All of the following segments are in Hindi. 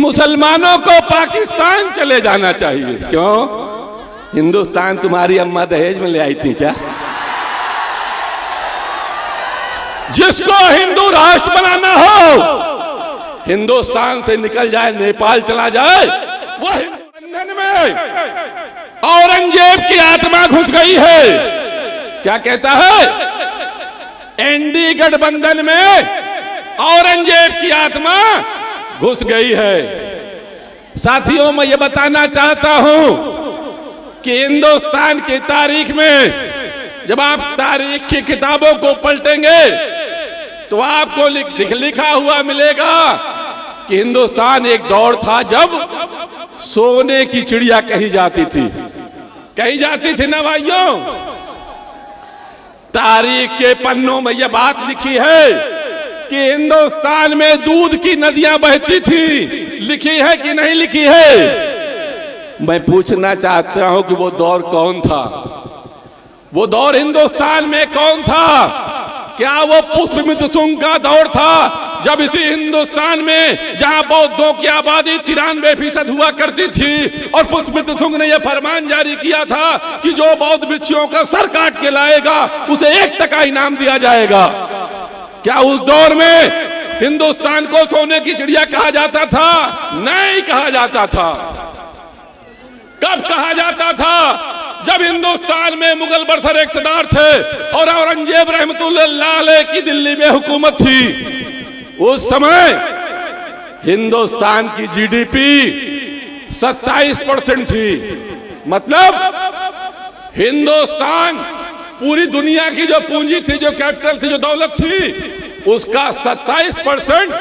मुसलमानों को पाकिस्तान चले जाना चाहिए। क्यों? हिंदुस्तान तुम्हारी अम्मा दहेज में ले आई थी क्या? जिसको हिंदू राष्ट्र बनाना हो हिंदुस्तान से निकल जाए, नेपाल चला जाए। वो बंधन में औरंगजेब की आत्मा घुस गई है। क्या कहता है? एनडी गठबंधन में औरंगजेब की आत्मा घुस गई है। साथियों, मैं ये बताना चाहता हूं कि हिंदुस्तान की तारीख में जब आप तारीख की किताबों को पलटेंगे तो आपको लिखा हुआ मिलेगा कि हिंदुस्तान एक दौर था जब सोने की चिड़िया कही जाती थी ना भाइयों। तारीख के पन्नों में यह बात लिखी है कि हिंदुस्तान में दूध की नदियां बहती थी। लिखी है कि नहीं लिखी है? मैं पूछना चाहता हूं कि वो दौर कौन था? वो दौर हिंदुस्तान में कौन था? क्या वो पुष्पमित्र शुंग का दौर था, जब इसी हिंदुस्तान में जहां बौद्धों की आबादी 93% हुआ करती थी और पुष्पमित्र शुंग ने यह फरमान जारी किया था कि जो बौद्ध भिक्षुओं का सर काट के लाएगा उसे 1 टका इनाम दिया जाएगा? क्या उस दौर में हिंदुस्तान को सोने की चिड़िया कहा जाता था? नहीं कहा जाता था। कब कहा जाता था? जब हिंदुस्तान में मुगल बरसर इक़्तिदार थे और औरंगजेब रहमतुल्लाह अलैह की दिल्ली में हुकूमत थी। उस समय हिंदुस्तान की जीडीपी 27% थी। मतलब हिंदुस्तान पूरी दुनिया की जो पूंजी थी, जो कैपिटल थी, जो दौलत थी, उसका 27%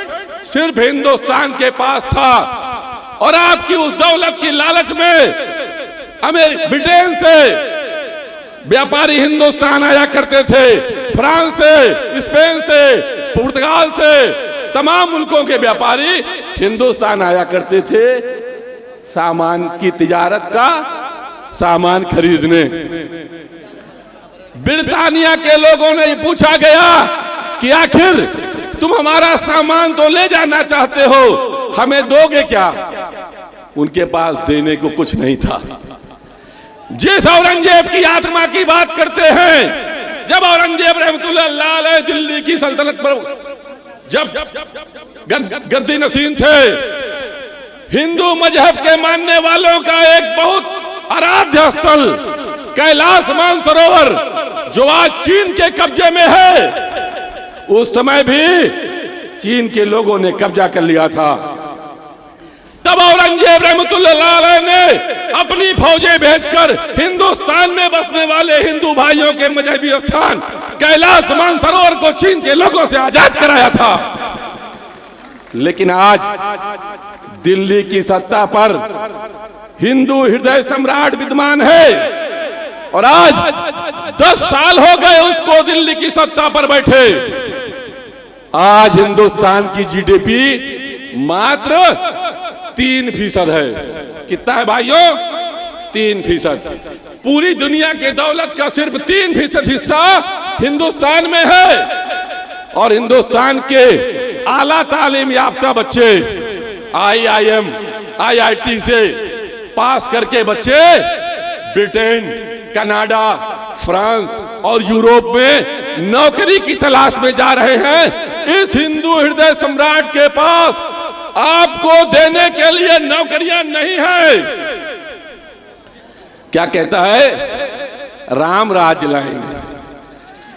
सिर्फ हिंदुस्तान के पास था। और आपकी उस दौलत की लालच में ब्रिटेन से व्यापारी हिंदुस्तान आया करते थे, फ्रांस से, स्पेन से, पुर्तगाल से, तमाम मुल्कों के व्यापारी हिंदुस्तान आया करते थे सामान की तिजारत का सामान खरीदने। ब्रिटानिया के लोगों ने पूछा गया कि आखिर तुम हमारा सामान तो ले जाना चाहते हो, हमें दोगे क्या? उनके पास देने को कुछ नहीं था। जिस औरंगजेब की आत्मा की बात करते हैं, जब औरंगजेब रहमतुल्लाह अलैह दिल्ली की सल्तनत पर जब गद्दी नशीन थे, हिंदू मजहब के मानने वालों का एक बहुत आराध्य स्थल कैलाश मानसरोवर, जो आज चीन के कब्जे में है, उस समय भी चीन के लोगों ने कब्जा कर लिया था। तब औरंगजेब रहमतुल्लाह अलैह ने अपनी फौजें भेजकर हिंदुस्तान में बसने वाले हिंदू भाइयों के मजहबी स्थान कैलाश मानसरोवर को चीन के लोगों से आजाद कराया था। लेकिन आज दिल्ली की सत्ता पर हिंदू हृदय सम्राट विद्यमान है और आज 10 साल हो गए उसको दिल्ली की सत्ता पर बैठे। आज हिंदुस्तान की जीडीपी मात्र 3% है। कितना है भाइयों? 3%। पूरी दुनिया के दौलत का सिर्फ 3% हिस्सा हिंदुस्तान में है। और हिंदुस्तान के आला तालीम याफ्ता बच्चे IIM, IIT से पास करके बच्चे ब्रिटेन, कनाडा, फ्रांस और यूरोप में नौकरी की तलाश में जा रहे हैं। इस हिंदू हृदय सम्राट के पास आपको देने के लिए नौकरियां नहीं है। क्या कहता है? राम राज लाएंगे।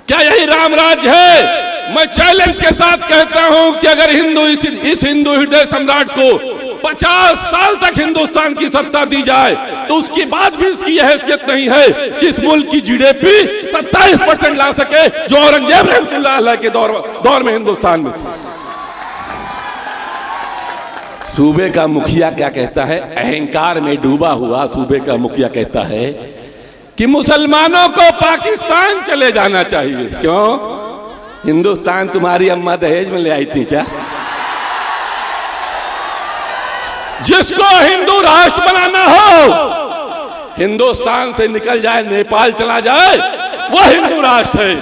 क्या यही राम राज है? मैं चैलेंज के साथ कहता हूं कि अगर इस हिंदू हृदय सम्राट को 50 साल तक हिंदुस्तान की सत्ता दी जाए तो उसके बाद भी इसकी हैसियत नहीं है कि इस मुल्क की जीडीपी 27% ला सके, जो औरंगजेब रहमतुल्लाह अलैह के दौर में हिंदुस्तान में थी। सूबे का मुखिया क्या कहता है? अहंकार में डूबा हुआ सूबे का मुखिया कहता है कि मुसलमानों को पाकिस्तान चले जाना चाहिए। क्यों? हिंदुस्तान तुम्हारी अम्मा दहेज में ले आई थी क्या? जिसको हिंदू राष्ट्र बनाना हो हिंदुस्तान से निकल जाए, नेपाल चला जाए, वो हिंदू राष्ट्र है।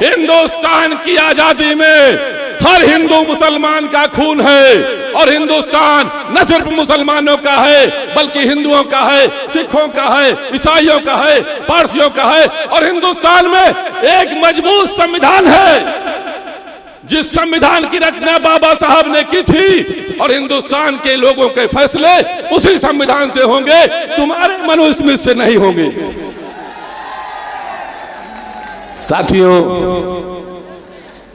हिंदुस्तान की आजादी में हर हिंदू मुसलमान का खून है और हिंदुस्तान न सिर्फ मुसलमानों का है बल्कि हिंदुओं का है, सिखों का है, ईसाइयों का है, पारसियों का है। और हिंदुस्तान में एक मजबूत संविधान है, जिस संविधान की रचना बाबा साहब ने की थी और हिंदुस्तान के लोगों के फैसले उसी संविधान से होंगे, तुम्हारे मनुस्मृति से नहीं होंगे। साथियों,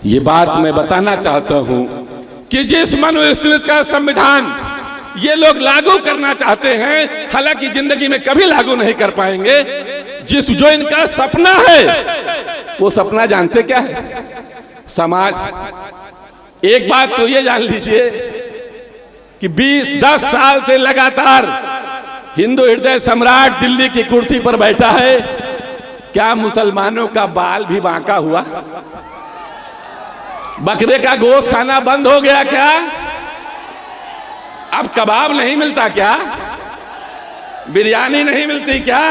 ये बात मैं बताना चाहता हूं कि जिस मनुस्मृति का संविधान ये लोग लागू करना चाहते हैं, हालांकि जिंदगी में कभी लागू नहीं कर पाएंगे, जो इनका सपना है वो सपना जानते क्या है? समाज। एक बात तो ये जान लीजिए कि 10 साल से लगातार हिंदू हृदय सम्राट दिल्ली की कुर्सी पर बैठा है। क्या मुसलमानों का बाल भी बांका हुआ? बकरे का गोश्त खाना बंद हो गया क्या? अब कबाब नहीं मिलता क्या? बिरयानी नहीं मिलती क्या?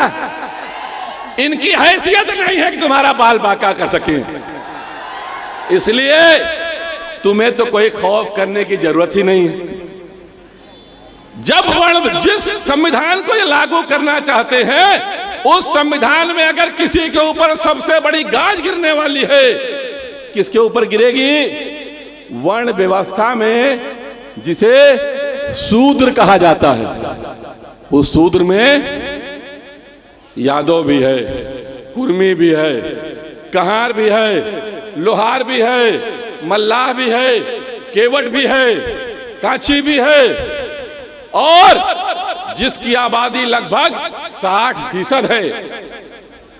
इनकी हैसियत नहीं है कि तुम्हारा बाल बांका कर सके। इसलिए तुम्हें तो कोई खौफ करने की जरूरत ही नहीं है। जब जिस संविधान को ये लागू करना चाहते हैं, उस संविधान में अगर किसी के ऊपर सबसे बड़ी गाज गिरने वाली है, किसके ऊपर गिरेगी? वर्ण व्यवस्था में जिसे शूद्र कहा जाता है, उस शूद्र में यादव भी है, कुर्मी भी है, कहार भी है, लोहार भी है, मल्लाह भी है, केवट भी है, कांची भी है, और जिसकी आबादी लगभग 60% है।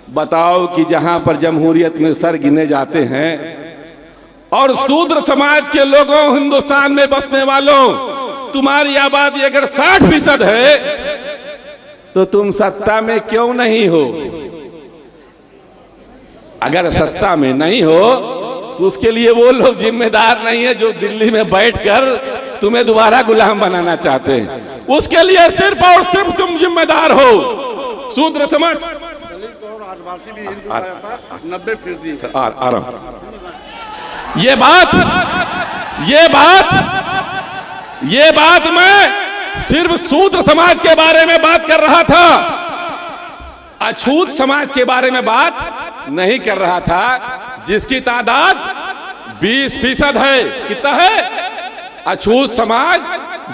बताओ कि जहां पर जमहूरियत में सर गिने जाते हैं और शूद्र समाज के लोगों, हिंदुस्तान में बसने वालों, तुम्हारी आबादी अगर 60% है तो तुम सत्ता में क्यों नहीं हो? अगर सत्ता में नहीं हो तो उसके लिए वो लोग जिम्मेदार नहीं है जो दिल्ली में बैठकर तुम्हें दोबारा गुलाम बनाना चाहते हैं। उसके लिए सिर्फ और सिर्फ तुम जिम्मेदार हो। शूद्र समाज, दलित और आदिवासी भी हिंदू था 90%। आराम। ये बात मैं सिर्फ शूद्र समाज के बारे में बात कर रहा था, अछूत समाज के बारे में बात नहीं कर रहा था, जिसकी तादाद 20% है। कितना है? अछूत समाज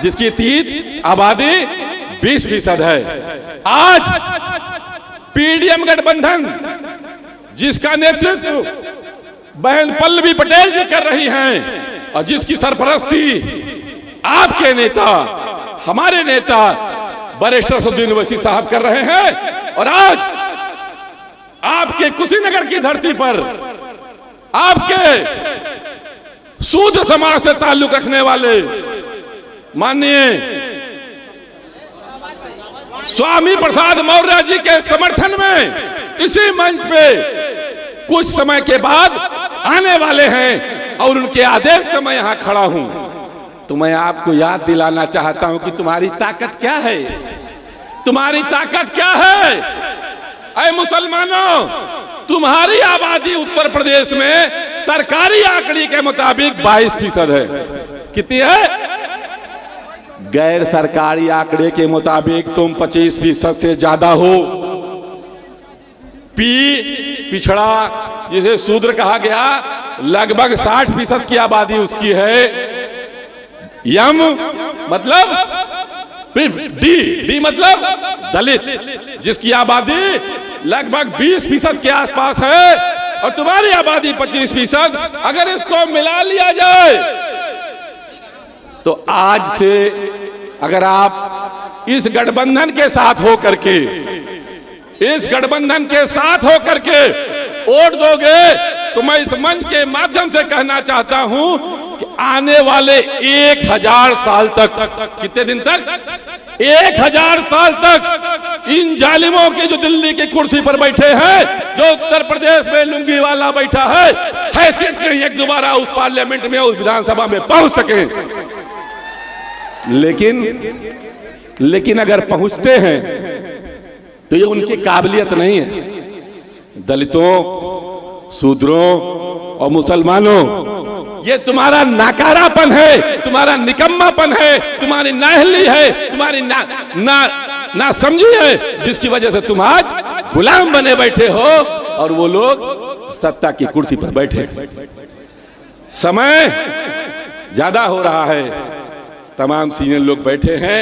जिसकी तीत आबादी 20% है। आज पीडीएम गठबंधन जिसका नेतृत्व बहन पल्लवी पटेल जी कर रही हैं और जिसकी सरपरस्ती आपके नेता, हमारे नेता बैरिस्टर असदुद्दीन ओवैसी साहब कर रहे हैं, और आज आपके कुशीनगर की धरती पर आपके शूद्र समाज से ताल्लुक रखने वाले माननीय स्वामी प्रसाद मौर्य जी के समर्थन में इसी मंच पे कुछ समय के बाद आने वाले हैं और उनके आदेश से मैं यहां खड़ा हूं। तो मैं आपको याद दिलाना चाहता हूं कि तुम्हारी ताकत क्या है, तुम्हारी ताकत क्या है। ऐ मुसलमानों, तुम्हारी आबादी उत्तर प्रदेश में सरकारी आंकड़े के मुताबिक 22% है। कितनी है? गैर सरकारी आंकड़े के मुताबिक तुम 25% से ज्यादा हो। पिछड़ा जिसे शूद्र कहा गया, लगभग 60% की आबादी उसकी है। यम मतलब डी मतलब दलित, जिसकी आबादी लगभग 20% के आसपास है, और तुम्हारी आबादी 25%। अगर इसको मिला लिया जाए तो आज से अगर आप इस गठबंधन के साथ हो करके वोट दोगे, तो मैं इस मंच के माध्यम से कहना चाहता हूं कि आने वाले 1000 साल तक, कितने दिन तक? 1000 साल तक इन जालिमों के जो दिल्ली की कुर्सी पर बैठे हैं, जो उत्तर प्रदेश में लुंगी वाला बैठा है, हैसियत नहीं एक दोबारा उस पार्लियामेंट में, उस विधानसभा में पहुंच सके। लेकिन अगर पहुंचते हैं तो ये उनकी काबिलियत नहीं है। दलितों, शूद्रों और मुसलमानों, ये तुम्हारा नाकारापन है, तुम्हारा निकम्मापन है, तुम्हारी नाअहली है, तुम्हारी ना समझी है, जिसकी वजह से तुम आज गुलाम बने बैठे हो और वो लोग सत्ता की कुर्सी पर बैठे। समय ज्यादा हो रहा है, तमाम सीनियर लोग बैठे हैं।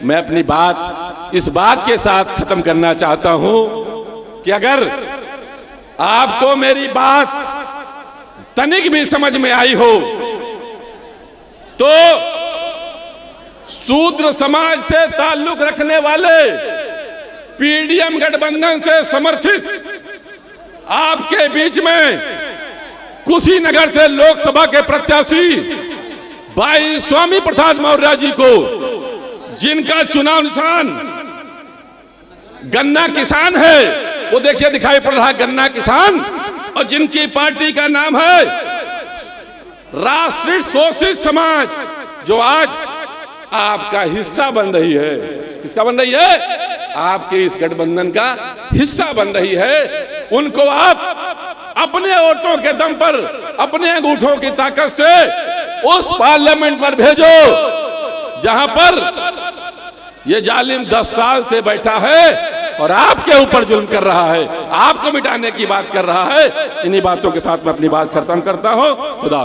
मैं अपनी बात इस बात के साथ खत्म करना चाहता हूं कि अगर आपको मेरी बात तनिक भी समझ में आई हो तो शूद्र समाज से ताल्लुक रखने वाले पीडीएम गठबंधन से समर्थित आपके बीच में कुशीनगर से लोकसभा के प्रत्याशी भाई स्वामी प्रसाद मौर्य जी को, जिनका चुनाव निशान गन्ना किसान है, वो देखिए दिखाई पड़ रहा है गन्ना किसान, और जिनकी पार्टी का नाम है राष्ट्रीय शोषित समाज, जो आज आपका हिस्सा बन रही है। किसका बन रही है? आपके इस गठबंधन का हिस्सा बन रही है। उनको आप अपने वोटों के दम पर, अपने अंगूठों की ताकत से उस पार्लियामेंट पर भेजो जहां पर ये जालिम 10 साल से बैठा है और आपके ऊपर जुल्म कर रहा है, आपको मिटाने की बात कर रहा है। इन्हीं बातों के साथ मैं अपनी बात खत्म करता हूं। खुदा।